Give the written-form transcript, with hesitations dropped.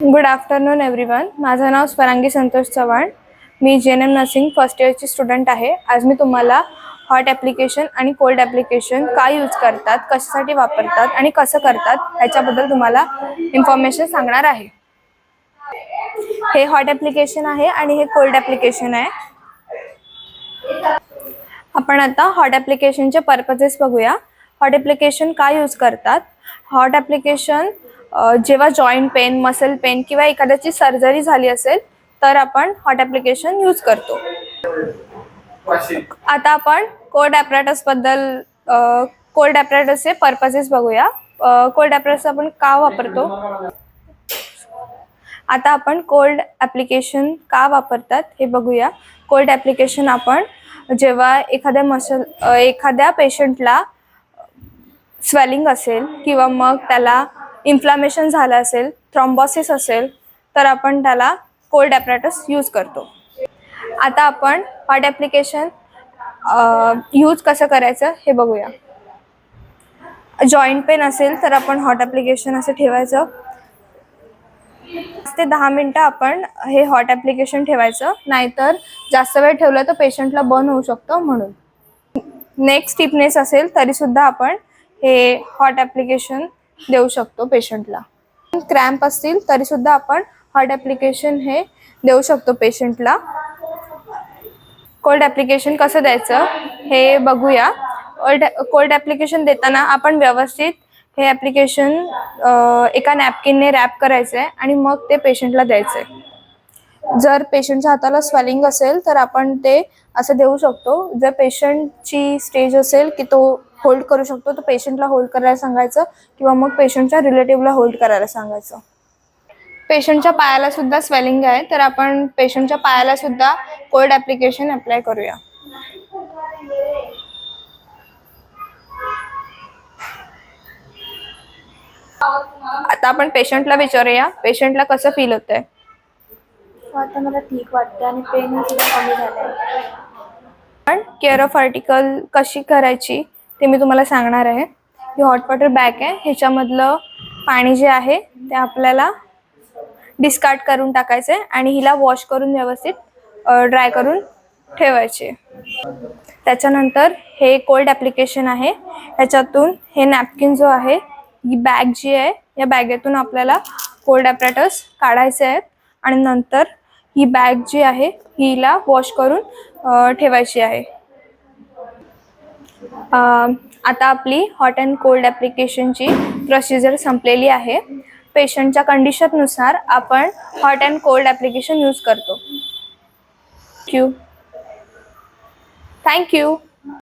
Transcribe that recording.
Good afternoon everyone. माझं नाव स्वरांगी संतोष चव्हाण. मी JNM nursing first इयरची student आहे. आज मी तुम्हाला हॉट ॲप्लिकेशन आणि कोल्ड ॲप्लिकेशन काय यूज करतात, कशासाठी वापरतात आणि कसं करतात ह्याच्याबद्दल तुम्हाला इन्फॉर्मेशन सांगणार आहे. हे हॉट ॲप्लिकेशन आहे आणि हे कोल्ड ॲप्लिकेशन आहे. आपण आता हॉट ॲप्लिकेशनचे पर्पजेस बघूया. हॉट ॲप्लिकेशन काय यूज करतात. हॉट ॲप्लिकेशन जेव्हा जॉईंट पेन, मसल पेन किंवा एखाद्याची सर्जरी झाली असेल तर आपण हॉट ॲप्लिकेशन यूज करतो. आता आपण कोल्ड ॲपॅरेटसबद्दल कोल्ड ॲपॅरेटसचे पर्पजेस बघूया. कोल्ड ॲपॅरेटस आपण का वापरतो. आता आपण कोल्ड ॲप्लिकेशन का वापरतात हे बघूया. कोल्ड ॲप्लिकेशन आपण जेव्हा एखाद्या पेशंटला स्वेलिंग असेल किंवा मग त्याला इन्फ्लामेशन झालं असेल, थ्रॉम्बोसिस असेल तर आपण त्याला कोल्ड ॲपॅरेटस यूज करतो. आता आपण हॉट ॲप्लिकेशन यूज कसं करायचं हे बघूया. जॉईंट पेन असेल तर आपण हॉट ॲप्लिकेशन असं ठेवायचं. 5 ते 10 मिनटं आपण हे हॉट ॲप्लिकेशन ठेवायचं, नाहीतर जास्त वेळ ठेवलं तर पेशंटला बर्न होऊ शकतं. म्हणून नेक स्टिफनेस असेल तरीसुद्धा आपण हे हॉट ॲप्लिकेशन देऊ शकतो पेशंटला. क्रॅम्प असतील तरीसुद्धा आपण हॉट ॲप्लिकेशन हे देऊ शकतो पेशंटला. कोल्ड ॲप्लिकेशन कसं द्यायचं हे बघूया. कोल्ड ॲप्लिकेशन देताना आपण व्यवस्थित हे ॲप्लिकेशन एका नॅपकिनने रॅप करायचं आहे आणि मग ते पेशंटला द्यायचं आहे. जर पेशंटच्या हाताला स्वेलिंग असेल तर आपण ते असं देऊ शकतो. जर पेशंटची स्टेज असेल की तो होल्ड करू शकतो तर पेशंटला होल्ड करायला सांगायचं किंवा मग पेशंटच्या रिलेटिव्हला होल्ड करायला सांगायचं. पेशंटच्या पायाला सुद्धा स्वेलिंग आहे तर आपण पेशंटच्या पायाला सुद्धा कोल्ड ॲप्लिकेशन अप्लाय करूया. आता आपण पेशंटला विचारूया पेशंटला कसं फील होतंय. आता मला ठीक वाटतं आणि पेन सुद्धा कमी झालंय. पण केअर ऑफ आर्टिकल कशी करायची ते मी तुम्हाला सांगणार आहे. ही हॉट वॉटर बॅग आहे. ह्याच्यामधलं पाणी जे आहे ते आपल्याला डिस्कार्ड करून टाकायचं आहे आणि हिला वॉश करून व्यवस्थित ड्राय करून ठेवायचे. त्याच्यानंतर हे कोल्ड ॲप्लिकेशन आहे. ह्याच्यातून हे नॅपकिन जो आहे, ही बॅग जी आहे या बॅगेतून आपल्याला कोल्ड ॲपॅरेटस काढायचे आहेत आणि नंतर ही बॅग जी आहे हिला वॉश करून ठेवायची आहे. आता आपली हॉट अँड कोल्ड ॲप्लिकेशनची प्रोसिजर संपलेली आहे. पेशंटच्या कंडिशननुसार आपण hot and cold application use करतो. थँक्यू.